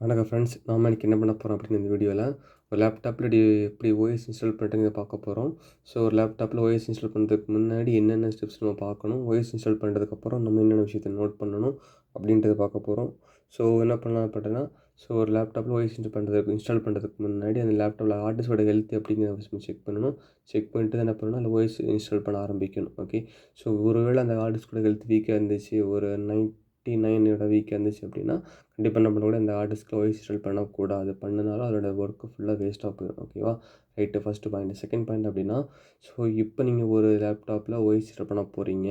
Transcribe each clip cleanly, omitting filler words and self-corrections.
வணக்கம் ஃப்ரெண்ட்ஸ். நாம இன்னைக்கு என்ன பண்ண போகிறோம் அப்படின்னு இந்த வீடியோவில் ஒரு லேப்டாப்பில் எப்படி ஓஎஸ் இன்ஸ்டால் பண்ணுறதுங்க பார்க்க போகிறோம். ஸோ ஒரு லேப்டாப்பில் ஓஎஸ் இன்ஸ்டால் பண்ணுறதுக்கு முன்னாடி என்னென்ன ஸ்டெப்ஸ் நம்ம பார்க்கணும், ஓஎஸ் இன்ஸ்டால் பண்ணுறதுக்கப்புறம் நம்ம என்னென்ன விஷயத்தை நோட் பண்ணணும் அப்படின்றத பார்க்க போகிறோம். ஸோ என்ன பண்ணலாம் பார்த்தீங்கன்னா, ஸோ ஒரு லேப்டாப்பில் ஓஎஸ் இன்ஸ்டால் பண்ணுறதுக்கு முன்னாடி அந்த லேப்டாப்பில் ஹார்ட் டிஸ்கோட ஹெல்த் அப்படிங்கிறத செக் பண்ணணும். செக் பண்ணிட்டு என்ன பண்ணணும், அதில் ஓஎஸ் இன்ஸ்டால் பண்ண ஆரம்பிக்கணும். ஓகே. ஸோ ஒருவேளை அந்த ஹார்ட் டிஸ்கோட ஹெல்த் வீக்காக இருந்துச்சு, ஒரு 99 வீக்காக இருந்துச்சு அப்படின்னா கண்டிப்பாக என்ன பண்ணக்கூடாது, இந்த ஹார்ட் டிஸ்கில் ஓஎஸ் இன்ஸ்டால் பண்ணக்கூடாது. பண்ணனாலும் அதோட ஒர்க்கு ஃபுல்லாக வேஸ்ட்டாக போயிடும். ஓகேவா? Right, first point. Second point அப்படின்னா, ஸோ இப்போ நீங்கள் ஒரு லேப்டாப்பில் ஓஎஸ் இன்ஸ்டால் பண்ண போகிறீங்க.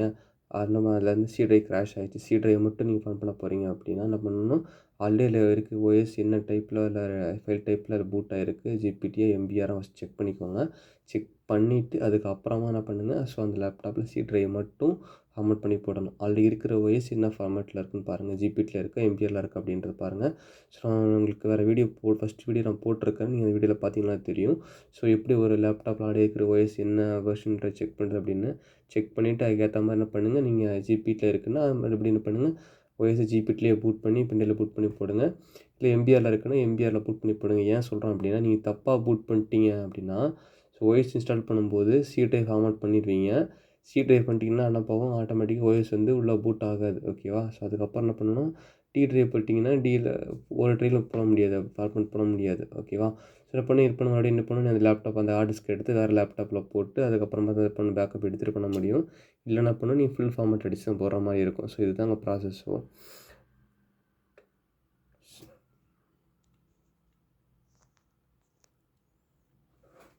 அந்த அதுலேருந்து சி ட்ரைவ் கிராஷ் ஆகிடுச்சு. சி ட்ரைவ் மட்டும் நீங்கள் ஃபன் பண்ண போகிறீங்க அப்படின்னா என்ன பண்ணணும், ஆல்ரெடி அதில் இருக்குது ஓஎஸ் என்ன டைப்பில் இல்லை ஃபைல் டைப்பில் அது பூட் ஆகிருக்கு, ஜிபிடியா எம்பிஆராக ஃபஸ்ட் செக் பண்ணிக்கோங்க. செக் பண்ணிவிட்டு அதுக்கப்புறமா என்ன பண்ணுங்கள், ஸோ அந்த லேப்டாப்பில் சி ட்ரைவ் மட்டும் ஃபார்மேட் பண்ணி போடணும். ஆல்ரெடி இருக்கிற ஓஎஸ் என்ன ஃபார்மேட்டில் இருக்குன்னு பாருங்கள், ஜிபிடியில் இருக்கா எம்பிஆரில் இருக்கா அப்படின்றது பாருங்கள். ஸோ உங்களுக்கு வேறு வீடியோ ஃபஸ்ட் வீடியோ நான் போட்டிருக்கேன், நீங்கள் அந்த வீடியோவில் பார்த்தீங்கன்னா தெரியும். ஸோ எப்படி ஒரு லேப்டாப்பில் ஆல்ரெடி இருக்கிற ஓஎஸ் என்ன வெர்ஷன்ற செக் பண்ணுறது அப்படின்னு செக் பண்ணிவிட்டு அதுக்கேற்ற மாதிரி என்ன பண்ணுங்கள், நீங்கள் ஜிபிடியில் இருக்குன்னா மறுபடியும் என்ன பண்ணுங்கள், ஓஎஸ் ஜிபிடிலேயே பூட் பண்ணி பின்னில் பூட் பண்ணி போடுங்க. இல்லை எம்பிஆரில் இருக்குன்னா எம்பிஆரில் பூட் பண்ணி போடுங்க. ஏன் சொல்கிறேன் அப்படின்னா, நீங்கள் தப்பாக பூட் பண்ணிட்டீங்க அப்படின்னா ஸோ ஓஎஸ் இன்ஸ்டால் பண்ணும்போது சி ட்ரைவ் ஃபார்மேட் பண்ணிடுவீங்க. சி ட்ரைவ் பண்ணிட்டீங்கன்னா என்ன போகும், ஆட்டோமேட்டிக்காக ஓஎஸ் வந்து உள்ளே பூட் ஆகாது. ஓகேவா? ஸோ அதுக்கப்புறம் என்ன பண்ணணும், டி ட்ரைவ் போட்டிங்கன்னா டியில் ஒரு ட்ரைவில் போட முடியாது, ஃபார்மேட் பண்ண முடியாது. ஓகேவா? ஸோ என்ன பண்ணி மறுபடியும் என்ன பண்ணணும், அந்த லேப்டாப் அந்த ஹார்ட் டிஸ்க் எடுத்து வேறு லேப்டாப்பில் போட்டு அதுக்கப்புறமா அதை பண்ண பேக்கப் எடுத்துகிட்டு பண்ண முடியும். இல்லைன்னா பண்ணணும், நீங்கள் ஃபுல் ஃபார்மேட் அடிச்சு தான் போடுற மாதிரி இருக்கும். ஸோ இதுதான் உங்கள் ப்ராசஸ்.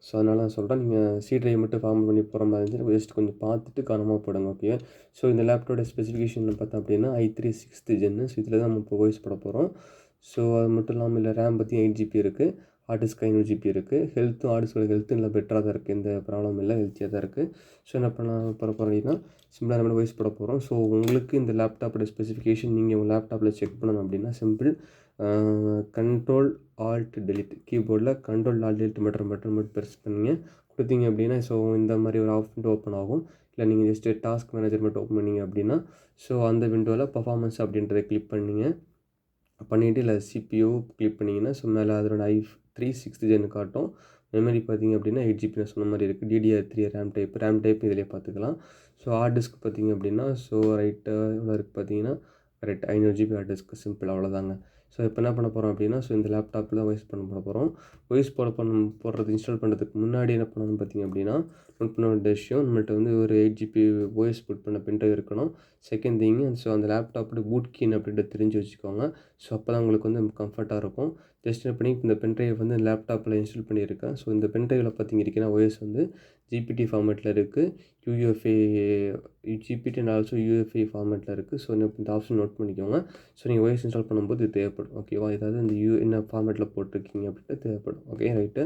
ஸோ அதனால் நான் சொல்கிறேன், நீங்கள் சி ட்ரைவ் மட்டும் ஃபார்மேட் பண்ணி போகிற மாதிரி இருந்துச்சு ஜஸ்ட் கொஞ்சம் பார்த்துட்டு கவனமாக போடுங்க. ஓகே. ஸோ இந்த லேப்டாப்போட ஸ்பெசிஃபிகேஷன் பார்த்தோம் அப்படின்னா i3 6th ஜென்னு. ஸோ இதில் தான் நம்ம இப்போ ஓஎஸ் போட போகிறோம். ஸோ அது மட்டும் இல்லாமல் இல்லை ரேம் பற்றி 8GB இருக்குது, ஹார்ட் டிஸ்க் 500GB இருக்குது. ஹெல்த்தும் ஹார்ட் டிஸ்கோட ஹெல்த்தும் இல்லை பெட்டராக தான் இருக்குது, எந்த ப்ராப்ளம் இல்லை, ஹெல்த்தியாக தான் இருக்குது. ஸோ என்ன போகிற அப்படின்னா சிம்பிளாக நம்ம ஓஎஸ் போட போகிறோம். ஸோ உங்களுக்கு இந்த லேப்டாப்போட ஸ்பெசிஃபிகேஷன் நீங்கள் உங்கள் லேப்டாப்பில் செக் பண்ணணும் அப்படின்னா சிம்பிள், கண்ட்ரோல் ஆல்ட் டெலிட் கீபோர்டில் கண்ட்ரோல் ஆல்ட் டெலிட் மட்டும் ப்ரெஸ் பண்ணிங்க கொடுத்தீங்க அப்படின்னா ஸோ இந்த மாதிரி ஒரு ஆஃப் விண்டோ ஓப்பன் ஆகும். இல்லை நீங்கள் ஜஸ்ட்டு டாஸ்க் மேனேஜர் மட்டும் ஓப்பன் பண்ணிங்க அப்படின்னா ஸோ அந்த விண்டோவில் பர்ஃபார்மன்ஸ் அப்படின்றத கிளிக் பண்ணிவிட்டு இல்லை சிபியூ கிளிக் பண்ணிங்கன்னா ஸோ மேலே அதோட i3 6th ஜென்னு காட்டும். மெமரி பார்த்திங்க அப்படின்னா 8GB நான் சொன்ன மாதிரி இருக்குது. DDR3 ரேம் டைப் இதிலே பார்த்துக்கலாம். ஸோ ஹார்ட் டிஸ்க் பார்த்திங்க அப்படின்னா ஸோ ரைட்டு எவ்வளோ இருக்குது பார்த்தீங்கன்னா correct 500GB hard disk. Simple, அவ்வளோதாங்க. ஸோ இப்போ என்ன பண்ண போகிறோம் அப்படின்னா ஸோ இந்த லேப்டாப்பில் தான் ஓஎஸ் பண்ண போகிறோம். ஓஎஸ் போடுறது இன்ஸ்டால் பண்ணுறதுக்கு முன்னாடி என்ன பண்ணணும் பார்த்திங்க அப்படின்னா நோட் பண்ண வேண்டிய விஷயம், நம்மள்ட்ட வந்து ஒரு 8GB ஓஎஸ் புட் பண்ண பென்ட்ரைவ் இருக்கணும். செகண்ட் திங், ஸோ அந்த லேப்டாப்போட பூட் கீன் அப்படின்ட்டு தெரிஞ்சு வச்சுக்கோங்க. ஸோ அப்போ தான் உங்களுக்கு வந்து கம்ஃபர்ட்டாக இருக்கும். ஜஸ்ட் என்ன பண்ணி இந்த பென்ட்ரைவ் வந்து லேப்டாப்பில் இன்ஸ்டால் பண்ணியிருக்கேன். ஸோ இந்த பென்ட்ரைவில் பார்த்தீங்கன்னா ஓஎஸ் வந்து ஜிபிடி ஃபார்மேட்டில் இருக்குது, UEFA GPT and also UEFA ஃபார்மேட்டில் இருக்குது. ஸோ இந்த ஆப்ஷன் நோட் பண்ணிக்கோங்க. ஸோ நீங்கள் ஓஎஸ் இன்ஸ்டால் பண்ணும்போது இது தேவைப்படும். ஓகேவா? ஏதாவது இந்த என்ன ஃபார்மேட்டில் போட்டிருக்கீங்க அப்படின்ட்டு தேவைப்படும். Okay, right.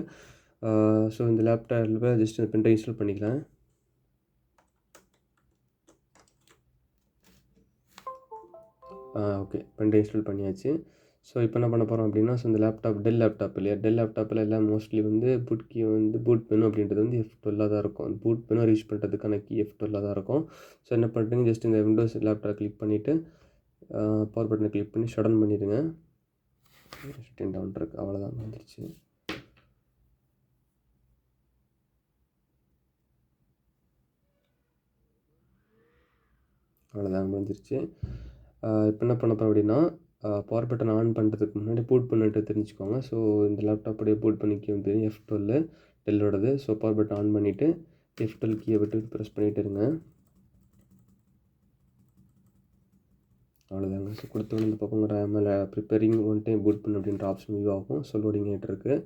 ஸோ இந்த லேப்டாப்பில் ஜஸ்ட் இந்த பென்ட்ரைவ் இன்ஸ்டால் பண்ணிக்கலாம். ஓகே, பென்ட்ரைவ் இன்ஸ்டால் பண்ணியாச்சு. ஸோ இப்போ என்ன பண்ண போகிறோம் அப்படின்னா ஸோ இந்த டெல் லேப்டாப் இல்லையா, டெல் லேப்டாப்பில் எல்லாம் மோஸ்ட்லி வந்து பூட் மெனு அப்படின்றது வந்து F12 தான் இருக்கும். பூட் மெனு ரீச் பண்ணுறதுக்கான கீ F12 தான் இருக்கும். ஸோ என்ன பண்ணுறீங்க, ஜஸ்ட் இந்த விண்டோஸ் லேப்டாப் கிளிக் பண்ணிவிட்டு பவர் பட்டனை கிளிக் பண்ணி ஷட் டவுன் பண்ணிடுங்க. ஷட் டவுன் இருக்குது, அவ்வளோதான், வந்துருச்சு. அவ்வளோதான், முடிஞ்சிருச்சு. இப்போ என்ன பண்ண போகிறோம் அப்படின்னா பவர் பட்டன் ஆன் பண்ணுறதுக்கு முன்னாடி பூட் பண்ணிட்டு தெரிஞ்சுக்கோங்க. ஸோ இந்த லேப்டாப்புடைய பூட் பண்ணிக்க வந்து F12 டெல்லோடது. ஸோ பவர் பட்டன் ஆன் பண்ணிவிட்டு F12 கீயை விட்டு ப்ரெஸ் பண்ணிகிட்டு இருங்க. அவ்வளோதாங்க. ஸோ கொடுத்தோன்னு இந்த பக்கம் மேலே ப்ரிப்பேரிங் ஒன் டைம் பூட் பண்ணு அப்படின்ற ஆப்ஷன் வியூ ஆகும். ஸோ லோடிங் ஆகிட்டு இருக்குது.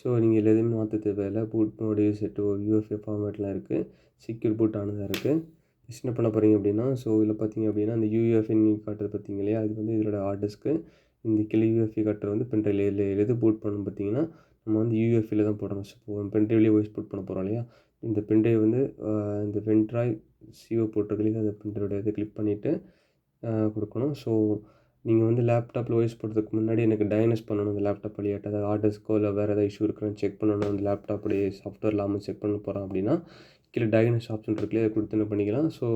ஸோ நீங்கள் எதுவுமே மாற்ற தேவையில்லை. பூட் மோடு செட்டு யூஎஃப்ஏ ஃபார்மேட்லாம் இருக்குது, செக்யூர் பூட் ஆனதாக இருக்குது. நெக்ஸ்ட் என்ன பண்ண போகிறீங்க அப்படின்னா ஸோ இதில் பார்த்தீங்க அப்படின்னா அந்த யூஎஃப்ஏ காட்டுறது பார்த்தீங்க இல்லையா, அது வந்து இதோட ஹார்ட் டிஸ்க்கு. இந்த கீழே யூஎஃப்ஏ காட்டுறது வந்து பென்ட்ரைவில் எது பூட் பண்ணணும் பார்த்தீங்கன்னா நம்ம வந்து யூஎஃப்ஏல தான் போடணும். ஸோ இப்போ பென்ட்ரைவ்லேயே வாய்ஸ் பூட் பண்ண போகிறோம் இல்லையா, இந்த பென்ட்ரைவ் வந்து இந்த வென்ட்ராய் சிஓ போட்டிருக்கீங்க, அந்த பென்ட்ரைவோட இதை கிளிக் பண்ணிவிட்டு கொடுக்கணும். ஸோ நீங்கள் வந்து லேப்டாப்பில் ஓஎஸ் போடுறதுக்கு முன்னாடி எனக்கு டயக்னோஸ் பண்ணணும் இந்த லேப்டாப் வழியாட்ட, அதாவது ஹார்ட் டிஸ்க்கோ இல்லை வேறு ஏதாவது இஷ்யூ இருக்குன்னு செக் பண்ணணும். அந்த லேப்டாப்புடைய சாஃப்ட்வேர் இல்லாமல் செக் பண்ண போகிறோம் அப்படின்னா கீழே டயக்னோஸ் ஆப்ஷன் இருக்குல்லையே, அதை கொடுத்து என்ன பண்ணிக்கலாம், ஸோ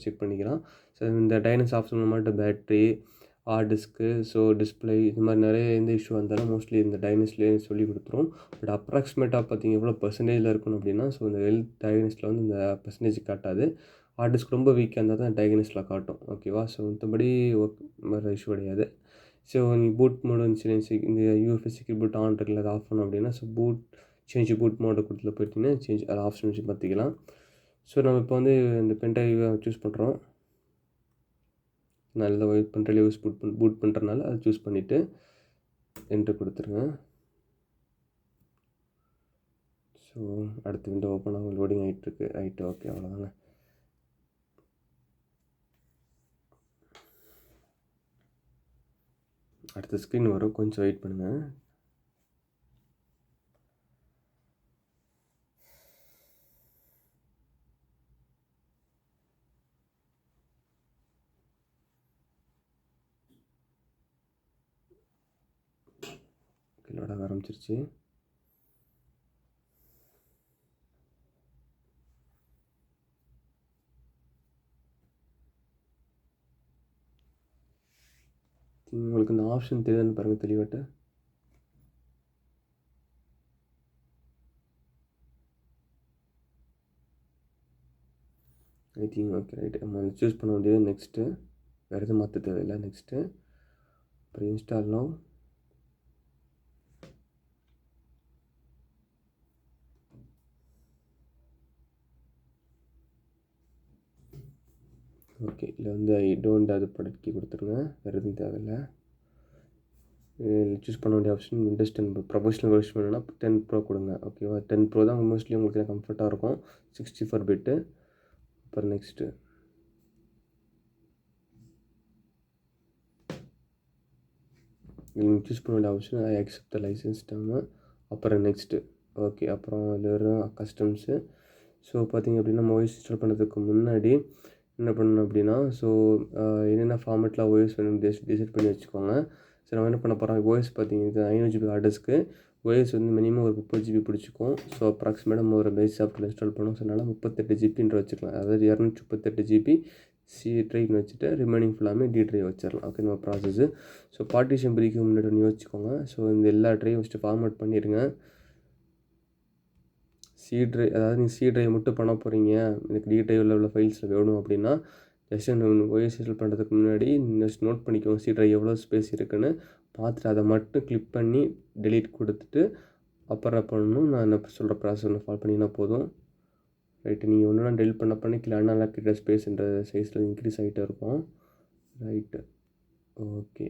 செக் பண்ணிக்கலாம். ஸோ இந்த டயக்னோஸ் ஆப்ஷன் மட்டும் battery, hard disk, so display இது மாதிரி நிறைய எந்த இஷ்யூ வந்தாலும் மோஸ்ட்லி இந்த டயக்னோஸ்ட்லேயே சொல்லி கொடுத்துரும். பட் அப்ராக்சிமேட்டாக பார்த்தீங்க எவ்வளோ பெர்சன்டேஜில் இருக்கணும் அப்படின்னா, ஸோ இந்த ஹெல்த் டயக்னோஸ்டில் வந்து இந்த பெர்சன்டேஜ் காட்டாது. ஹார்ட் டிஸ்க் ரொம்ப வீக்காக இருந்தால் தான் டயக்னோஸ்டில் காட்டும். ஓகேவா? ஸோ மற்றபடி வேறு இஷ்யூ கிடையாது. ஸோ நீங்கள் பூட் மோடு வந்துச்சு, இந்த யூஎஃப்எஸ் செக்யூர் பூட் ஆன் இருக்குல்ல, அதை ஆஃப் பண்ணோம் அப்படின்னா, ஸோ சேஞ்ச் பூட் மோடு கொடுத்துல போயிட்டீங்கன்னா அதை ஆப்ஷன் வச்சு பார்த்துக்கலாம். ஸோ நம்ம இப்போ வந்து இந்த பென்ட்ரைவை சூஸ் பண்ணுறோம். நல்ல பென்ட்ரைவ் யூஸ் பூட் பண்ணுறதுனால அதை சூஸ் பண்ணிவிட்டு என்ட்ரு கொடுத்துருங்க. ஸோ அடுத்த விண்டோ ஓப்பன் ஆகும், லோடிங் ஆகிட்டுருக்கு. ரைட்டு, ஓகே, அவ்வளோதாங்க. அடுத்த ஸ்க்ரீன் வரும், கொஞ்சம் வெயிட் பண்ணுங்கள். லோட ஆரம்பிச்சிருச்சு. உங்களுக்கு இந்த ஆப்ஷன் தெரியுதுன்னு பாருங்கள் தெளிவாட்ட. I think okay, right. நம்ம சூஸ் பண்ண வேண்டியது நெக்ஸ்ட்டு, வேறு எதுவும் மாற்ற தேவையில்லை. நெக்ஸ்ட்டு அப்புறம் இன்ஸ்டால் நவ். ஓகே, இதில் வந்து ஐ டோன்ட் அது ப்ராடக்ட் கீ கொடுத்துருங்க, வேறு எதுவும் தேவையில்லை. சூஸ் பண்ண வேண்டிய ஆப்ஷன் விண்டோஸ் 10 ப்ரொஃபஷனல் வெர்ஷன் வேணும்னா 10 ப்ரோ கொடுங்க. ஓகேவா? 10 ப்ரோ தான் மோஸ்ட்லி உங்களுக்கு கம்ஃபர்ட்டாக இருக்கும், 64 பிட்டு. அப்புறம் நெக்ஸ்ட்டு நீங்கள் சூஸ் பண்ண வேண்டிய option I accept the licence term. அப்புறம் நெக்ஸ்ட்டு ஓகே. அப்புறம் அதில் வரும் கஸ்டம்ஸு. ஸோ பார்த்திங்க அப்படின்னா நம்ம ஓஎஸ் இன்ஸ்டால் பண்ணுறதுக்கு முன்னாடி என்ன பண்ணணும் அப்படின்னா, ஸோ என்னென்ன ஃபார்மேட்டில் ஓஎஸ் வேணும் டிசைட் பண்ணி வச்சுக்கோங்க. ஸோ நம்ம என்ன பண்ண போகிறோம், ஓஎஸ் பார்த்திங்கன்னா 500 GB ஹார்ட் டிஸ்க்கு, ஓஎஸ் வந்து மினிமம் ஒரு 30 GB பிடிச்சிக்கும். ஸோ அப்ராக்சிமேட்டாக நம்ம ஒரு பேஸ் சாஃப்ட்வேர் இன்ஸ்டால் பண்ணோம். ஸோ அதனால் 38 ஜிபின்ற வச்சுக்கலாம். அதாவது 238 ஜிபி சி ட்ரைவ்னு வச்சுட்டு ரிமைனிங் ஃபுல்லாமே டி ட்ரைவ் வச்சிடலாம். ஓகே, நம்ம ப்ராசஸ்ஸு. ஸோ பார்ட்டிஷன் பிரிக்க முன்னாடி ஒன்று யோசிச்சுக்கோங்க. ஸோ இந்த எல்லா ட்ரைவ் ஃபஸ்ட்டு ஃபார்மேட் பண்ணிடுங்க. சி ட்ரைவ், அதாவது நீங்கள் சி ட்ரைவ் மட்டும் பண்ண போகிறீங்க, எனக்கு டி ட்ரைவில் உள்ள ஃபைல்ஸில் வேணும் அப்படின்னா ஜஸ்ட் ஓஎஸ் இன்ஸ்டால் பண்ணுறதுக்கு முன்னாடி ஜஸ்ட் நோட் பண்ணிக்கோங்க சி ட்ரைவ் எவ்வளோ ஸ்பேஸ் இருக்குன்னு பார்த்துட்டு அதை மட்டும் கிளிக் பண்ணி டெலீட் கொடுத்துட்டு அப்புறம் என்ன பண்ணணும், நான் என்ன சொல்கிற ப்ராசஸ் ஒன்று ஃபாலோ பண்ணிங்கன்னா போதும். ரைட்டு, நீங்கள் ஒன்று நான் டெலிட் பண்ண கீழே அன்அலோகேட்டட் ஸ்பேஸ்ன்ற சைஸில் இன்க்ரீஸ் ஆகிட்டே இருக்கும். Right, okay,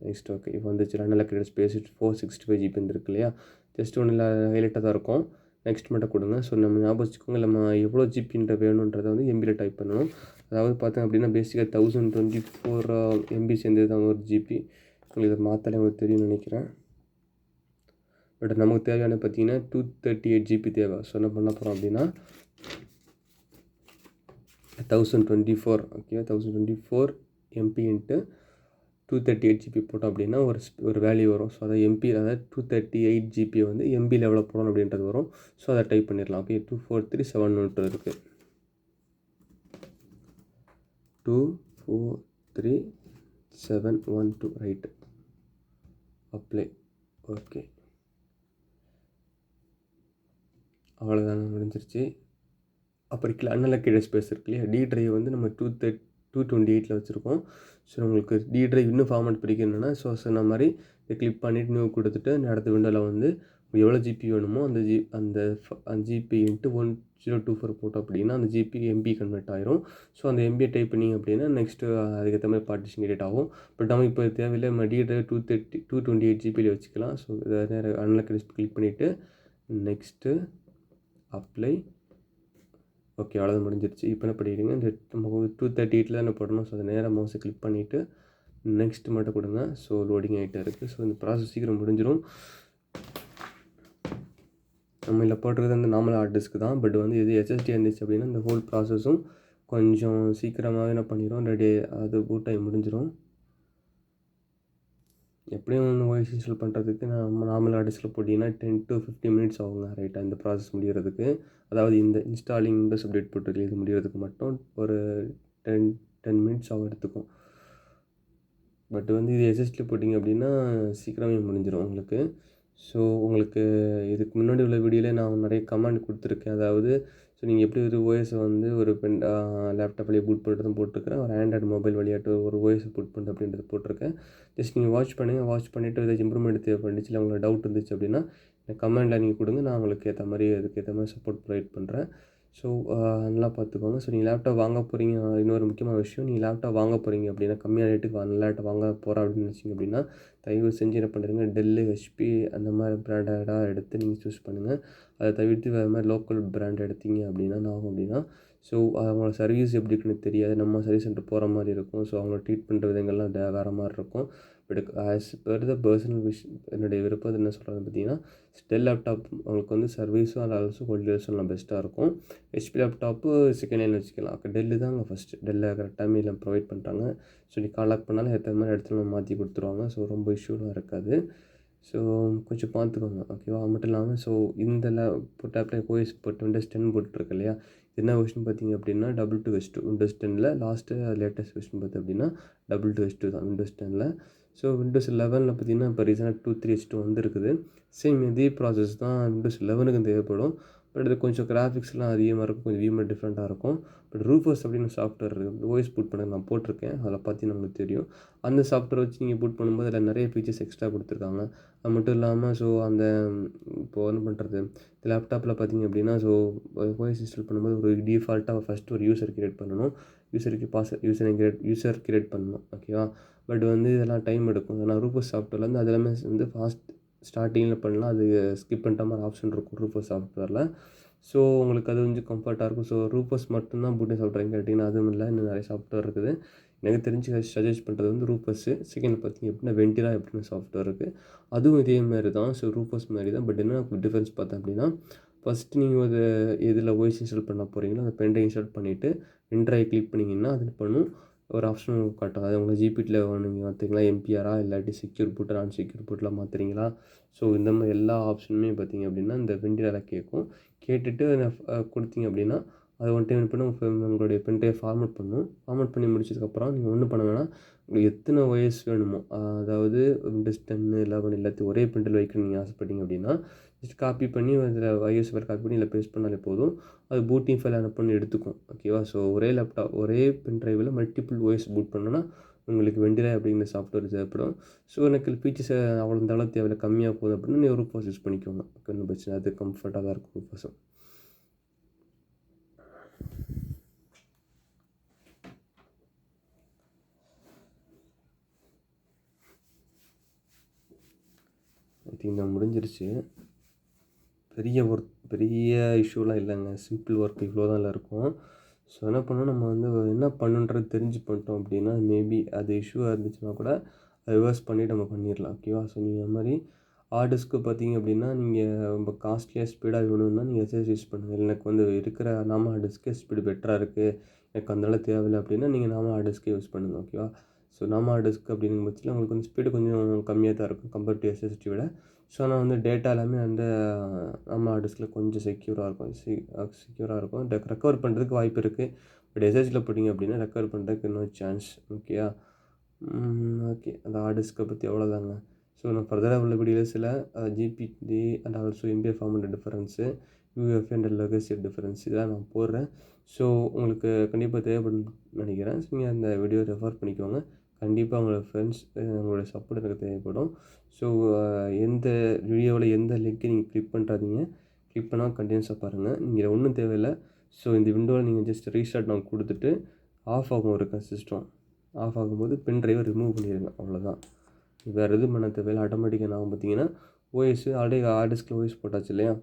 next okay. இப்போ வந்துச்சு அன்அலோகேட்டட் ஸ்பேஸ் 465 GB வந்துருக்கு இல்லையா? ஜஸ்ட் ஒன்றும் இல்லை, ஹைலைட்டாக தான் இருக்கும். நெக்ஸ்ட் மட்டும் கொடுங்க. ஸோ நம்ம ஞாபகம் வச்சுக்கோங்க, நம்ம எவ்வளோ ஜிபின்ற வேணுன்றதை வந்து எம்பியில் டைப் பண்ணணும். அதாவது பார்த்தேன் அப்படின்னா பேசிக்காக 1024 எம்பி சேர்ந்தது தான் ஒரு ஜிபி. உங்களுக்கு இதை மாற்றாலே உங்களுக்கு தெரியும்னு நினைக்கிறேன். பட் நமக்கு தேவையான பார்த்தீங்கன்னா 238 ஜிபி தேவை. ஸோ என்ன பண்ண போகிறோம் அப்படின்னா 1024, ஓகே, 1024 எம்பி இன்ட்டு 238 ஜிபி போட்டோம் அப்படின்னா ஒரு வேல்யூ வரும். ஸோ அதை எம்பி, அதாவது 238 ஜிபி வந்து எம்பி லெவலில் போடணும் அப்படின்றது வரும். ஸோ அதை டைப் பண்ணிடலாம். ஓகே, 24371 இருக்குது. 24371 ரைட்டு, அப்ளை. ஓகே, அவ்வளோதாங்க, முடிஞ்சிருச்சு. அப்புறம் கீழே அன்அலோகேட்டட் ஸ்பேஸ் இருக்கு இல்லையா? டி ட்ரைவ் வந்து நம்ம 228 வச்சுருக்கோம். ஸோ உங்களுக்கு டி ட்ரைவ் இன்னும் ஃபார்மேட் பிடிக்கணுன்னா ஸோ சொன்ன மாதிரி இதை கிளிக் பண்ணிவிட்டு நியூ கொடுத்துட்டு அடுத்த விண்டோவில் வந்து எவ்வளோ ஜிபி வேணுமோ அந்த ஜிபி இன்ட்டு 1024 போட்டோம் அப்படின்னா அந்த ஜிபி எம்பி கன்வெர்ட் ஆயிரும். ஸோ அந்த எம்பியை டைப் பண்ணிங்க அப்படின்னா நெக்ஸ்ட்டு அதுக்கேற்ற மாதிரி பார்ட்டிஷன் கிரியேட் ஆகும். பட் நம்ம இப்போ தேவையில்லை, நம்ம டி ட்ரைவ் 228 ஜிபியில் வச்சுக்கலாம். ஸோ இதை நேரம் அன்அலோகேட்டட் கிளிக் பண்ணிவிட்டு நெக்ஸ்ட்டு அப்ளை. ஓகே, அவ்வளோதான், முடிஞ்சிருச்சு. இப்போ என்ன பண்ணிடுங்க, இந்த நம்ம 238 தானே போடணும். ஸோ அதை நேராக மவுஸை கிளிக் பண்ணிவிட்டு நெக்ஸ்ட் மட்டும் கொடுங்க. ஸோ லோடிங் ஆகிட்டே இருக்குது. ஸோ இந்த ப்ராசஸ் சீக்கிரம் முடிஞ்சிடும். நம்ம இதில் போட்டுறது அந்த நார்மல் ஹார்ட் டிஸ்க்கு தான். பட் வந்து இது HSD இருந்துச்சு அப்படின்னா இந்த ஹோல் ப்ராசஸும் கொஞ்சம் சீக்கிரமாகவே என்ன பண்ணிடும், ரெடி, அது பூட் ஆகி முடிஞ்சிடும். எப்படியும் வந்து ஓஎஸ் இன்ஸ்டால் பண்ணுறதுக்கு நம்ம நார்மல் ஹார்ட் டிஸ்கில் போட்டிங்கன்னா 10 to 15 மினிட்ஸ் ஆகுங்க. ரைட்டாக இந்த ப்ராசஸ் முடிகிறதுக்கு, அதாவது இந்த இன்ஸ்டாலிங் விண்டோஸ் அப்டேட் போட்டுருக்கு இது முடிகிறதுக்கு மட்டும் ஒரு 10 மினிட்ஸ் ஆகும் எடுத்துக்கும். பட் வந்து இது எஸ்எஸ்டியில் போட்டிங்க அப்படின்னா சீக்கிரமே முடிஞ்சிடும் உங்களுக்கு. ஸோ உங்களுக்கு இதுக்கு முன்னாடி உள்ள வீடியோவில் நான் நிறைய கமெண்ட் கொடுத்துருக்கேன். அதாவது ஸோ நீங்கள் எப்படி ஒரு ஓஎஸை வந்து ஒரு லேப்டாப் வழியாக பூட் பண்ணுறதும் போட்டிருக்கிறேன். ஒரு ஆண்ட்ராய்டு மொபைல் வழியாட்டு ஒரு ஓஎஸை பூட் பண்ணுறது அப்படின்றது போட்டிருக்கேன். ஜஸ்ட் நீங்கள் வாட்ச் பண்ணுங்கள். வாட்ச் பண்ணிவிட்டு ஏதாச்சும் இம்ப்ரூவ்மெண்ட் தேவைப்பட்டுச்சு இல்லை உங்களுக்கு டவுட் இருந்துச்சு அப்படின்னா கமெண்டில் நீங்கள் கொடுங்க. நான் உங்களுக்கு ஏற்ற மாதிரி அதுக்கேற்ற மாதிரி சப்போர்ட் ப்ரொவைட் பண்ணுறேன். ஸோ நல்லா பார்த்துக்கோங்க. ஸோ நீங்கள் லேப்டாப் வாங்க போகிறீங்க, இன்னொரு முக்கியமான விஷயம், நீங்கள் லேப்டாப் வாங்க போகிறீங்க அப்படின்னா கம்மியான ரேட்டுக்கு நல்ல லேப்டாப் வாங்க போகிறோம் அப்படின்னு நினச்சிங்க அப்படின்னா தயவு செஞ்சு என்ன பண்ணுறீங்க, டெல்லு, ஹெச்பி அந்த மாதிரி பிராண்டடாக எடுத்து நீங்கள் சூஸ் பண்ணுங்கள். அதை தவிர்த்து வேறு மாதிரி லோக்கல் பிராண்ட் எடுத்தீங்க அப்படின்னா என்ன ஆகும் அப்படின்னா, ஸோ அவங்களோட சர்வீஸ் எப்படி இருக்குன்னு தெரியாது. நம்ம சர்வீஸ் சென்டர் போகிற மாதிரி இருக்கும். ஸோ அவங்கள ட்ரீட் பண்ணுற விதங்கள்லாம் வேறு மாதிரி இருக்கும். But as per the personal என்னுடைய விருப்பம் என்ன சொல்கிறது பார்த்தீங்கன்னா, டெல் லேப்டாப் உங்களுக்கு வந்து சர்வீஸும் அண்ட் ஆல்சோ ஹோல்டர்ஸும் நல்லா பெஸ்ட்டாக இருக்கும். ஹெச்பி லேப்டாப்பு செகண்ட் லைனில் வச்சுக்கலாம். டெல்லு தாங்க ஃபஸ்ட்டு. டெல்லை கரெக்டாக மீதில் ப்ரொவைட் பண்ணுறாங்க. ஸோ நீ கால் பண்ணாலும் ஏற்ற மாதிரி இடத்துல மாற்றி கொடுத்துருவாங்க. ஸோ ரொம்ப இஷ்யூலாம் இருக்காது. ஸோ கொஞ்சம் பார்த்துக்கோங்க, ஓகேவா? அது மட்டும் இல்லாமல் ஸோ இந்த இப்போ டேப்லெட் ஓஎஸ் போட்டு விண்டோஸ் 10 போட்டுருக்கு இல்லையா, என்ன வெர்ஷன் பார்த்தீங்க அப்படின்னா 2.2 விண்டோஸ் 10ல் லாஸ்ட்டு லேட்டஸ்ட் வெர்ஷன் பார்த்து அப்படின்னா 2.2 தான் விண்டோஸ் 10ல். ஸோ விண்டோஸ் 11ல் பார்த்தீங்கன்னா இப்போ ரீசெண்டாக 2.3 வந்துருக்குது. சேம் இதே ப்ராசஸ் தான் விண்டோஸ் 11க்கும் தேவைப்படும். பட் இது கொஞ்சம் கிராஃபிக்ஸ்லாம் அதிகமாக இருக்கும், கொஞ்சம் வியூமே டிஃப்ரெண்ட்டாக இருக்கும். பட் ரூஃபர்ஸ் அப்படின்னு சாஃப்ட்வேர் இருக்குது, ஓஎஸ் பூட் பண்ண நான் போட்டிருக்கேன், அதில் பார்த்தீங்கன்னா நமக்கு தெரியும். அந்த சாஃப்ட்வேர் வச்சு நீங்கள் பூட் பண்ணும்போது அதில் நிறைய ஃபீச்சர்ஸ் எக்ஸ்ட்ரா கொடுத்துருக்காங்க. அது மட்டும் இல்லாமல் ஸோ அந்த இப்போது என்ன பண்ணுறது, இந்த லேப்டாப்பில் பார்த்தீங்க அப்படின்னா ஸோ ஓஎஸ் இன்ஸ்டால் பண்ணும்போது ஒரு டிஃபால்ட்டாக ஃபஸ்ட்டு ஒரு யூசர் கிரியேட் பண்ணணும். யூசர் கிரியேட் பண்ணணும், ஓகேவா? பட் வந்து இதெல்லாம் டைம் எடுக்கும். ஏன்னா ரூஃபர்ஸ் சாஃப்ட்வேரில் வந்து அது எல்லாமே வந்து ஸ்டார்டிங்கில் பண்ணலாம். அது ஸ்கிப் பண்ணுற மாதிரி ஆப்ஷன் இருக்கும் ரூஃபர்ஸ் சாஃப்ட்வேரில். ஸோ உங்களுக்கு அது கொஞ்சம் கம்ஃபர்ட்டாக இருக்கும். ஸோ ரூஃபர்ஸ் மட்டும்தான் பூட்டிங் சாஃப்ட்வேர் கேட்டிங்கன்னா அதுவும் இல்லை, இன்னும் நிறைய சாஃப்ட்வேர் இருக்குது. எனக்கு தெரிஞ்சு சஜஸ்ட் பண்ணுறது வந்து ரூஃபர்ஸு. செகண்ட் பார்த்தீங்க அப்படின்னா வெண்டிலா எப்படின்னு சாஃப்ட்வேர் இருக்குது, அதுவும் இதே மாதிரி தான். ஸோ ரூஃபர்ஸ் மாதிரி தான். பட் என்ன டிஃப்ரென்ஸ் பார்த்தேன் அப்படின்னா, ஃபஸ்ட்டு நீங்கள் ஒரு இதில் ஓஎஸ் இன்ஸ்டால் பண்ண போகிறீங்களோ அந்த பென்ட்ரைவ் இன்ஸ்டால் பண்ணிவிட்டு பென்ட்ரைவ் கிளிக் பண்ணிங்கன்னா அது பண்ணும் ஒரு ஆப்ஷன் காட்டும். அது உங்கள் ஜிபிடியில் நீங்கள் மாற்றுறீங்களா, எம்பிஆரா இல்லாட்டி செக்யூர் பூட்டா நான் செக்யூர் பூட்டில் மாற்றுறீங்களா. ஸோ இந்த மாதிரி எல்லா ஆப்ஷனுமே பார்த்தீங்க அப்படின்னா இந்த வெண்டிலாவில் கேட்கும். கேட்டுட்டு கொடுத்தீங்க அப்படின்னா அது ஒன் டைம் பண்ண உங்களுடைய பென்ட்ரைவ் ஃபார்மேட் ஃபார்மேட் பண்ணி முடிச்சதுக்கப்புறம் நீங்கள் ஒன்றும் பண்ண வேணாம். உங்களுக்கு எத்தனை ஓஎஸ் வேணுமோ, அதாவது விண்டோஸ் 10, 11 எல்லாத்தையும் ஒரே பென்ட்ரைவ் வைக்கணும்னு நீங்கள் ஆசைப்பட்டீங்க அப்படின்னா ஜஸ்ட் காப்பி பண்ணி அதில் ஓஎஸ் ஃபைல் காப்பி பண்ணி இல்லை பேஸ்ட் பண்ணாலே போதும். அது பூட்டிங் ஃபைல் அனுப்பி எடுத்துக்கும், ஓகேவா? ஸோ ஒரே பென்ட்ரைவில் மல்டிபிள் ஓஎஸ் பூட் பண்ணோன்னா உங்களுக்கு வெண்டிலா அப்படிங்கிற சாஃப்ட்வேர் தேவைப்படும். ஸோ எனக்கு ஃபீச்சர்ஸ் அவ்வளோ இந்த அளவு தேவையில்லை, கம்மியாக போகுது அப்படின்னா நீங்கள் ரூஃபர்ஸ் யூஸ் பண்ணிக்கோங்க, ஒன்றும் பிரச்சனை. அது கம்ஃபர்ட்டாக தான் இருக்கும் ரூஃபர்ஸும். ஐ திங்க் நான் முடிஞ்சிருச்சு. பெரிய இஷ்யூலாம் இல்லைங்க. சிம்பிள் ஒர்க் இவ்வளோ தான் இருக்கும். ஸோ என்ன பண்ணணும், நம்ம வந்து என்ன பண்ணணுன்றது தெரிஞ்சு பண்ணிட்டோம் அப்படின்னா மேபி அது இஷ்யூவாக இருந்துச்சுன்னா கூட அதை ரிவர்ஸ் பண்ணிவிட்டு நம்ம பண்ணிடலாம், ஓகேவா? ஸோ நீங்கள் அது மாதிரி ஹார்ட் டிஸ்க்கு பார்த்தீங்க அப்படின்னா நீங்கள் ரொம்ப காஸ்ட்லியாக ஸ்பீடாக வேணும்னா நீங்கள் எஸ்எஸ் யூஸ் பண்ணுங்கள். எனக்கு வந்து இருக்கிற நார்மல் ஹார்ட் டிஸ்க்கே ஸ்பீடு பெட்டராக இருக்குது, எனக்கு அந்தளவு தேவையில்லை அப்படின்னா நீங்கள் நார்மல் ஹார்ட் டிஸ்க்கே யூஸ் பண்ணுங்கள், ஓகேவா? ஸோ நார்மல் ஹார்ட் டிஸ்க் அப்படிங்கிற பட்சத்தில் உங்களுக்கு வந்து ஸ்பீடு கொஞ்சம் கம்மியாக தான் இருக்கும் கம்பேர்ட் டு எஸ்எஸ்டி விட. ஸோ ஆனால் வந்து டேட்டா எல்லாமே வந்து நம்ம ஹார்ட் டிஸ்கில் கொஞ்சம் செக்யூராக இருக்கும். ரெக்கவர் பண்ணுறதுக்கு வாய்ப்பு இருக்குது. பட் எஸ்எஸ்டியில் போட்டிங்க அப்படின்னா ரெக்கவர் பண்ணுறதுக்கு நோ சான்ஸ், ஓகேயா? ஓகே, அந்த ஹார்ட் டிஸ்க்கை பற்றி அவ்வளோதாங்க. ஸோ நான் ஃபர்தராக உள்ள வீடியோவில் சில GPT and also MPI format difference, UF and legacy difference இதெல்லாம் நான் போடுறேன். ஸோ உங்களுக்கு கண்டிப்பாக தேவைப்படும்னு நினைக்கிறேன். ஸோ நீங்கள் அந்த வீடியோ ரெஃபர் பண்ணிக்கோங்க. கண்டிப்பாக உங்களோட ஃப்ரெண்ட்ஸ் உங்களோட சப்போர்ட் எனக்கு தேவைப்படும். ஸோ எந்த வீடியோவில் எந்த லிங்க்கை நீங்கள் கிளிக் பண்ணுறாதீங்க. கிளிக் பண்ணால் கண்டினியூஸாக பாருங்கள். நீங்கள் ஒன்றும் தேவையில்லை. ஸோ இந்த விண்டோவில் நீங்கள் ஜஸ்ட் ரீஸ்டார்ட் நான் கொடுத்துட்டு ஆஃப் ஆகும் இருக்க சிஸ்டம். ஆஃப் ஆகும்போது பென் ட்ரைவை ரிமூவ் பண்ணிடுங்க, அவ்வளோதான். வேறு எதுவும் பண்ண தேவையில்லை. ஆட்டோமேட்டிக்காக நான் பார்த்தீங்கன்னா ஓஎஸ் ஆல்ரெடி ஹார்ட் டிஸ்கில் ஓஎஸ் போட்டாச்சு இல்லையா,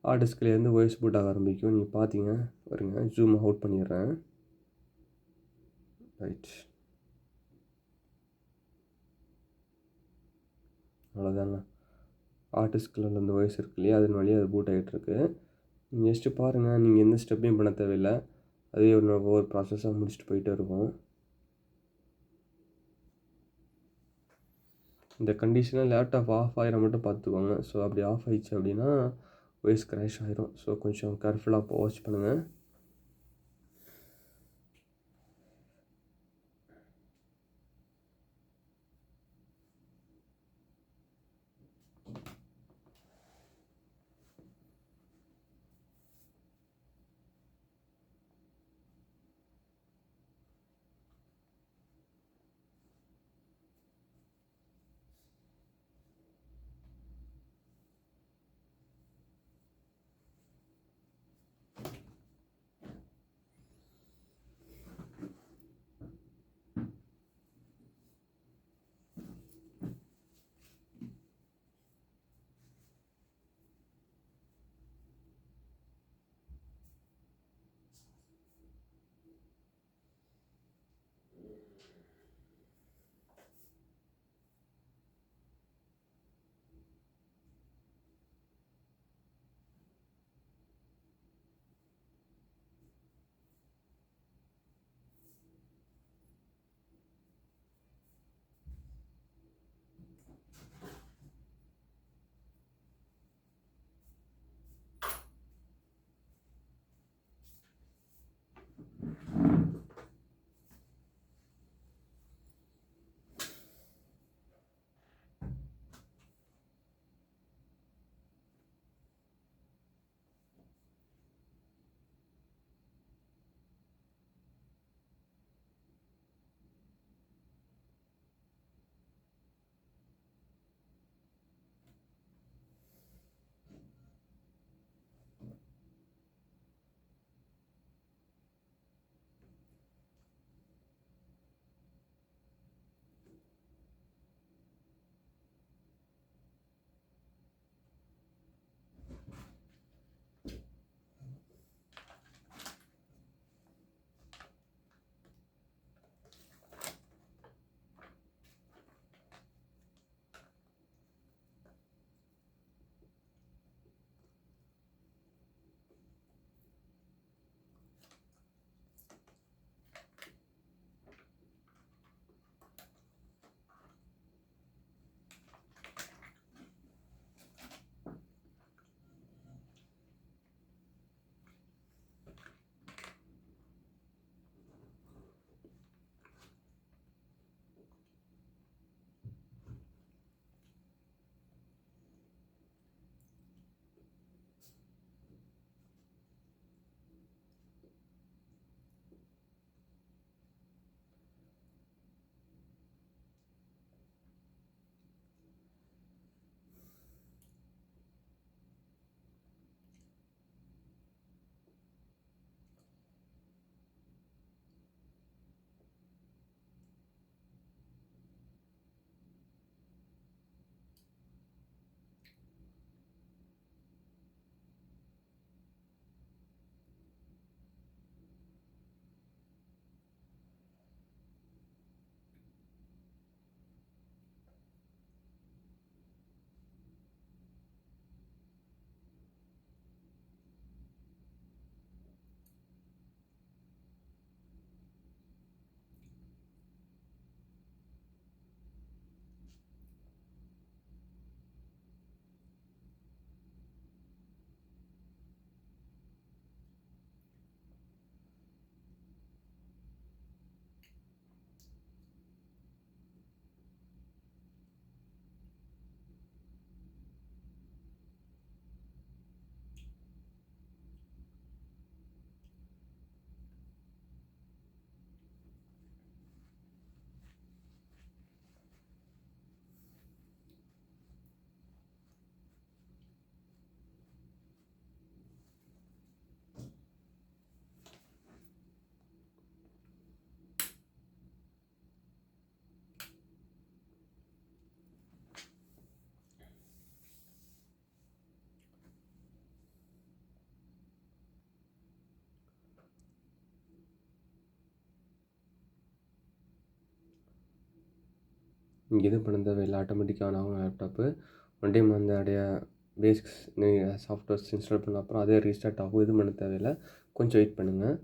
ஹார்ட் டிஸ்க்லேருந்து ஓஎஸ் போட் ஆக ஆரம்பிக்கும். நீங்கள் பார்த்தீங்க வருங்க, ஜூம் அவுட் பண்ணிடுறேன். ரைட், அவ்வளோதாங்க. ஹார்ட் டிஸ்கில் உள்ள அந்த ஓஎஸ் இருக்கு இல்லையா, அதன் வழியாக அது பூட் ஆகிட்டுருக்கு. நீங்கள் ஜஸ்ட்டு பாருங்கள், நீங்கள் எந்த ஸ்டெப்பையும் பண்ண தேவையில்லை. அதே ஒவ்வொரு ப்ராசஸாக முடிச்சுட்டு போயிட்டே இருக்கும். இந்த கண்டிஷனில் லேப்டாப் ஆஃப் ஆகிற மட்டும் பார்த்துக்கோங்க. ஸோ அப்படி ஆஃப் ஆகிடுச்சு அப்படின்னா ஓஎஸ் க்ராஷ் ஆகிரும். ஸோ கொஞ்சம் கேர்ஃபுல்லாக வாட்ச் பண்ணுங்கள். இங்கே எதுவும் பண்ண தேவையில்லை, ஆட்டோமேட்டிக்காக ஆன் ஆகும் லேப்டாப்பு. ஒன் டைம் அந்த உடைய பேசிக்ஸ் சாஃப்ட்வேர்ஸ் இன்ஸ்டால் பண்ண அப்புறம் அதே ரீஸ்டார்ட் ஆகும். எதுவும் பண்ண தேவையில்லை, கொஞ்சம் வெயிட் பண்ணுங்கள்.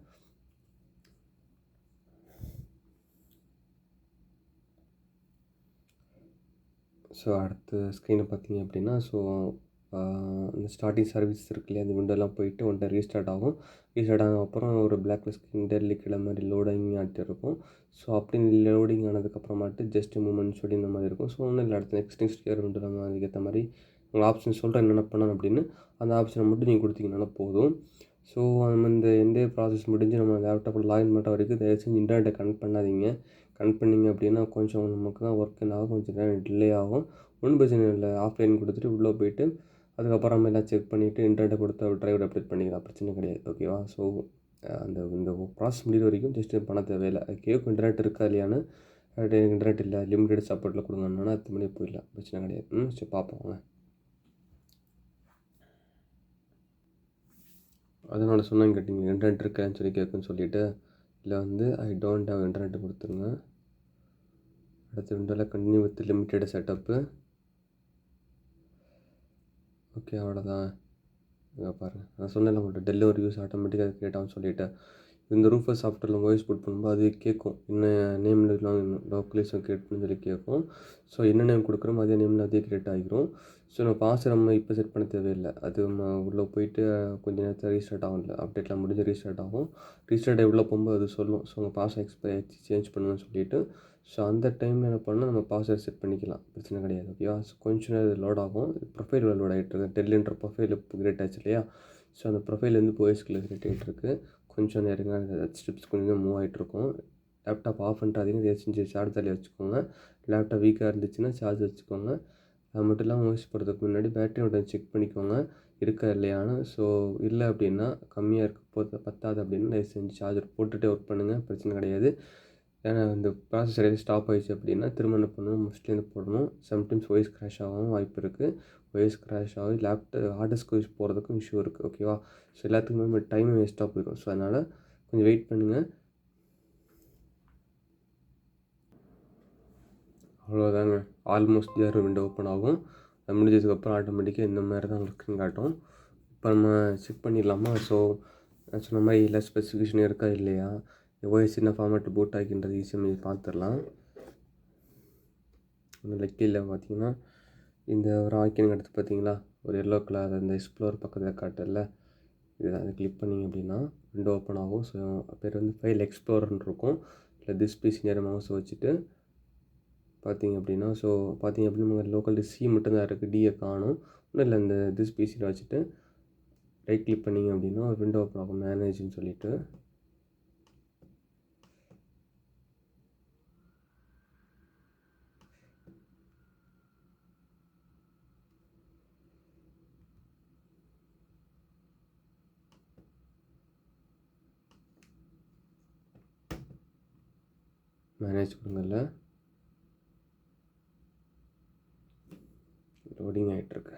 ஸோ அடுத்த ஸ்க்ரீனை பார்த்தீங்க அப்படின்னா, ஸோ இந்த ஸ்டார்டிங் சர்வீஸ் இருக்கு இல்லையா, அந்த விண்டோலாம் போயிட்டு ஒன் டைம் ரீஸ்டார்ட் ஆகும். ரீஸ்டார்ட் ஆன அப்புறம் ஒரு பிளாக் ஸ்க்ரீன் டெல்லிக்கிற மாதிரி லோடிங் ஆகிட்டு இருக்கும். ஸோ அப்படி லோடிங் ஆனதுக்கப்புறமாட்டு ஜஸ்ட் மூமெண்ட் சொல்லி இந்த மாதிரி இருக்கும். ஸோ ஒன்றும் இல்லை, அடுத்த நெக்ஸ்ட் விண்டோ நம்ம அதுக்கேற்ற மாதிரி உங்கள் ஆப்ஷன் சொல்கிறேன் என்னென்ன பண்ணணும் அப்படின்னு. அந்த ஆப்ஷனை மட்டும் நீங்கள் கொடுத்தீங்கன்னா போதும். ஸோ நம்ம இந்த எந்த ப்ராசஸ் முடிஞ்சு நம்ம லேப்டாப்பில் லாகின் பண்ணுற வரைக்கும் தயவு செஞ்சு இன்டர்நெட்டை கனெக்ட் பண்ணாதீங்க. கனெக்ட் பண்ணிங்க அப்படின்னா கொஞ்சம் நமக்கு தான் ஒர்க் ஆகும், கொஞ்சம் நேரம் டிலே ஆகும். ஒன்றும் பிரச்சனை இல்லை, ஆஃப்லைன் கொடுத்துட்டு உள்ளே போயிட்டு அதுக்கப்புறம் எல்லாம் செக் பண்ணிவிட்டு இன்டர்நெட்டை கொடுத்து ட்ரைவர் அப்டேட் பண்ணிக்கலாம், பிரச்சனை கிடையாது. ஓகேவா? ஸோ இந்த ப்ராசஸ் முடிகிற வரைக்கும் ஜஸ்ட் பண்ண தேவையில்லை. கேட்கும் இன்டர்நெட் இருக்கா இல்லையான்னு. இன்டர்நெட் இல்லை, லிமிடெட் சப்போர்ட்டில் கொடுங்கன்னா அது பண்ணி போயிடலாம், பிரச்சனை கிடையாது. சரி பார்ப்போங்க. அதனால் சொன்னாங்க கேட்டிங்க, இன்டர்நெட் இருக்கான்னு சொல்லி கேட்குன்னு சொல்லிவிட்டு இல்லை வந்து ஐ டோன்ட் ஹேவ் இன்டர்நெட் கொடுத்துருங்க. அடுத்த விண்டோவில் continue with limited setup. Okay, அவ்வளோதான். இங்கே பாருங்கள், நான் சொன்னேன் உங்கள்கிட்ட டெல் ஒரு யூஸ் ஆட்டோமேட்டிக்காக கிரியேட் சொல்லிவிட்டு. இந்த ரூஃபர் சாஃப்ட்வேரில் வாய்ஸ் புட் பண்ணும்போது அது கேட்கும், என்ன நேமில் லோக்கலைஸும் கிரியேட் பண்ணி சொல்லி கேட்கும். ஸோ என்ன நேம் கொடுக்குறோமோ அதே நேமில் அதே கிரியேட் ஆகிரும். ஸோ நம்ம பாஸ் நம்ம இப்போ செட் பண்ண தேவையில்லை, அது நம்ம உள்ளே போயிட்டு கொஞ்சம் நேரத்தில் ரீஸ்டார்ட் ஆகும். இல்லை அப்டேட்லாம் முடிஞ்சு ரீஸ்டார்ட் ஆகும். ரீஸ்டார்ட் உள்ளே போகும்போது அது சொல்லும், ஸோ உங்கள் பாஸ் எக்ஸ்பைரி ஆகிடுச்சு, சேஞ்ச் பண்ணுங்கன்னு சொல்லிவிட்டு. ஸோ அந்த டைமில் என்ன பண்ணால் நம்ம பாஸ்வேர்ட் செட் பண்ணிக்கலாம், பிரச்சனை கிடையாது. ஓகேவா? ஸோ கொஞ்சம் நேரம் லோட் ஆகும். ப்ரொஃபைல் லோட் ஆகிட்டு இருக்கு, டெல்லின்ற ப்ரொஃபைல் இப்போ கிரியேட் ஆச்சு இல்லையா. ஸோ அந்த ப்ரொஃபைல் போய்ஸ்கில் கிரியேட் ஆகிட்டு இருக்குது. கொஞ்சம் நேரங்க அந்த ஸ்டெப்ஸ் கொஞ்சம் மூவ் ஆகிட்ருக்கும். லேப்டாப் ஆஃப் பண்ணுறாதீங்க, தயவு செஞ்சு சார்ஜ் தள்ளி வச்சுக்கோங்க. லேப்டாப் வீக்காக இருந்துச்சுன்னா சார்ஜ் வச்சுக்கோங்க. அது மட்டும் இல்லாமல் யூஸ் பண்ணுறதுக்கு முன்னாடி பேட்டரி உடனே செக் பண்ணிக்கோங்க, இருக்கா இல்லையான்னு. ஸோ இல்லை அப்படின்னா, கம்மியாக இருக்க பத்தாது அப்படின்னா தயவு செஞ்சு சார்ஜர் போட்டுகிட்டே ஒர்க் பண்ணுங்கள், பிரச்சனை கிடையாது. ஏன்னா இந்த ப்ராசஸ் எதாவது ஸ்டாப் ஆகிடுச்சு அப்படின்னா திரும்ப என்ன பண்ணணும், மோஸ்ட்லி போடணும். சம்டைம்ஸ் வாய்ஸ் க்ராஷ் ஆகவும் வாய்ப்பு இருக்குது. வாய்ஸ் க்ராஷ் ஆகி ஹார்ட் டிஸ்க் யூஸ் போகிறதுக்கும் இஷ்யூ இருக்குது. ஓகேவா? ஸோ எல்லாத்துக்குமே டைம் வேஸ்ட்டாக போயிடும். ஸோ அதனால் கொஞ்சம் வெயிட் பண்ணுங்கள். அவ்வளோதாங்க, ஆல்மோஸ்ட் ஜேர் விண்டோ ஓப்பன் ஆகும். அது முடிஞ்சதுக்கப்புறம் ஆட்டோமேட்டிக்காக இந்த மாதிரி தான் உங்களுக்கு ஸ்க்ரீன் காட்டும். இப்போ நம்ம செக் பண்ணிடலாமா? ஸோ நான் சொன்ன மாதிரி எல்லா ஸ்பெசிஃபிகேஷனும் இருக்கா இல்லையா, ஓஎஸ் என்ன ஃபார்மேட் பூட் ஆகின்றது ஈஸியாக நீங்கள் பார்த்துடலாம். இந்த லெக்கில் பார்த்தீங்கன்னா இந்த ஒரு ஆய்க்கனுக்கு அடுத்து பார்த்தீங்களா ஒரு எல்லோ கலர் அந்த எக்ஸ்ப்ளோர் பக்கத்தில் காட்டல, இதுதான். அதை கிளிக் பண்ணிங்க அப்படின்னா விண்டோ ஓப்பன் ஆகும். ஸோ பேர் வந்து ஃபைல் எக்ஸ்ப்ளோரர்னு இருக்கும். இல்லை திஸ் பிசி நேரம் மவுஸை வச்சுட்டு பார்த்தீங்க அப்படின்னா, ஸோ பார்த்தீங்க அப்படின்னா உங்கள் லோக்கல் சி மட்டும்தான் இருக்குது, டியை காணும். ஒன்றும் இல்லை, இந்த திஸ் பிசியில் வச்சுட்டு ரைட் கிளிக் பண்ணிங்க அப்படின்னா ஒரு விண்டோ ஓப்பன் ஆகும், மேனேஜ்னு சொல்லிவிட்டு. மேனேஜ் கொடுங்கல்ல, லோடிங் ஆகிட்டுருக்கு.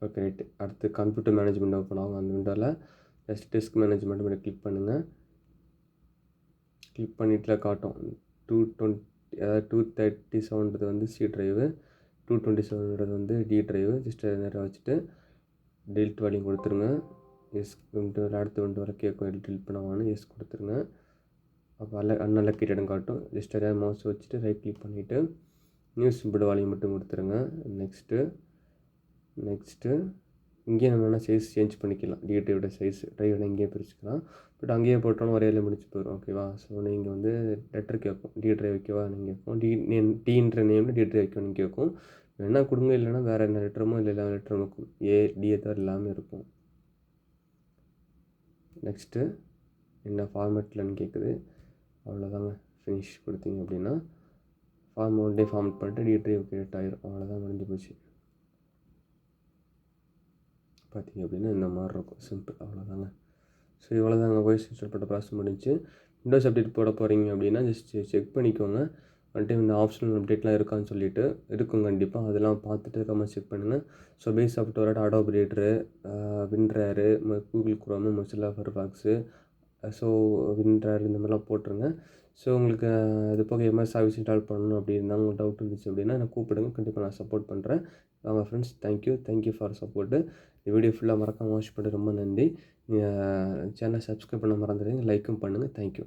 Okay right. அடுத்து கம்ப்யூட்டர் மேனேஜ்மெண்ட் ஓப்பன் ஆகும். அந்த விண்டோவில் ஜஸ்ட் டெஸ்க் மேனேஜ்மெண்ட் மட்டும் கிளிக் பண்ணுங்கள். கிளிக் பண்ணிட்டு காட்டும் 220, அதாவது 237 வந்து சி ட்ரைவு, 227 வந்து டி ட்ரைவு. ஜஸ்ட் நேரம் வச்சுட்டு டெலிட் வேல்யூ கொடுத்துருங்க. எஸ் விண்டோவில் அடுத்த விண்டோவில் கேட்கும் டெலிட் பண்ணுவாங்கன்னு எஸ் கொடுத்துருங்க. அப்போ அன்அலோகேட்டட்னு காட்டும். ஜஸ்ட் அதாவது மவுஸ் வச்சுட்டு ரைட் கிளிக் பண்ணிவிட்டு நியூ சிம்பிள் வேல்யூ மட்டும் கொடுத்துருங்க. நெக்ஸ்ட்டு இங்கேயே நம்ம என்ன சைஸ் சேஞ்ச் பண்ணிக்கலாம், டி ட்ரைவோட சைஸ் ட்ரைவோட இங்கேயே பிரிச்சுக்கலாம். பட் அங்கேயே போட்டோன்னா ஒரே முடிச்சு போயிடும். ஓகேவா? ஸோ நீங்கள் வந்து லெட்டர் கேட்கும், டி ட்ரைவ் வைக்கவா நீங்கள் கேட்கும், டீன்ற நேமில் டி ட்ரைவ் வைக்கணும்னு கேட்கும். என்ன கொடுங்க, இல்லைன்னா வேறு என்ன லெட்டருமோ இல்லை எல்லா லெட்டரும் இருக்கும், ஏ டிஏ தவிர எல்லாமே இருக்கும். நெக்ஸ்ட்டு என்ன ஃபார்மேட்லன்னு கேட்குது, அவ்வளோதாங்க. ஃபினிஷ் கொடுத்தீங்க அப்படின்னா ஒன் டே ஃபார்மேட் பண்ணிட்டு டி ட்ரைவ் கிரியேட் ஆகிரும். அவ்வளோதான், முடிஞ்சு போச்சு. பார்த்திங்க அப்படின்னா இந்த மாதிரி இருக்கும், சிம்பிள். அவ்வளோதாங்க. ஸோ இவ்வளோதாங்க, வாய்ஸ் இன்ஸ்டால் பண்ண ப்ராசஸ் முடிஞ்சு. விண்டோஸ் அப்டேட் போட போகிறீங்க அப்படின்னா ஜஸ்ட் செக் பண்ணிக்கோங்க. வந்துட்டு இந்த ஆப்ஷனல் அப்டேட்லாம் இருக்கான்னு சொல்லிட்டு இருக்கும் கண்டிப்பாக. அதெல்லாம் பார்த்துட்டு கமெண்ட்ஸ் செக் பண்ணுங்கள். ஸோ பேஸ் சாஃப்ட்வேரோட Adobe reader, WinRAR, Google Chrome, Mozilla Firefox, so WinRAR இந்த மாதிரிலாம் போட்டுருங்க. ஸோ உங்களுக்கு அது போக எம்எஸ் ஆஃபீஸ் இன்ஸ்டால் பண்ணணும் அப்படி இருந்தாலும் உங்களுக்கு டவுட் இருந்துச்சு அப்படின்னா எனக்கு கூப்பிடுங்க. கண்டிப்பாக நான் சப்போர்ட் பண்ணுறேன். வாங்க ஃப்ரெண்ட்ஸ், தேங்க்யூ ஃபார் சப்போர்ட்டு. இந்த வீடியோ ஃபுல்லாக மறக்காம வாட்ச் பண்ணி ரொம்ப நன்றி. சேனலை சப்ஸ்கிரைப் பண்ண மறந்துடுங்க. லைக்கும் பண்ணுங்கள். தேங்க்யூ.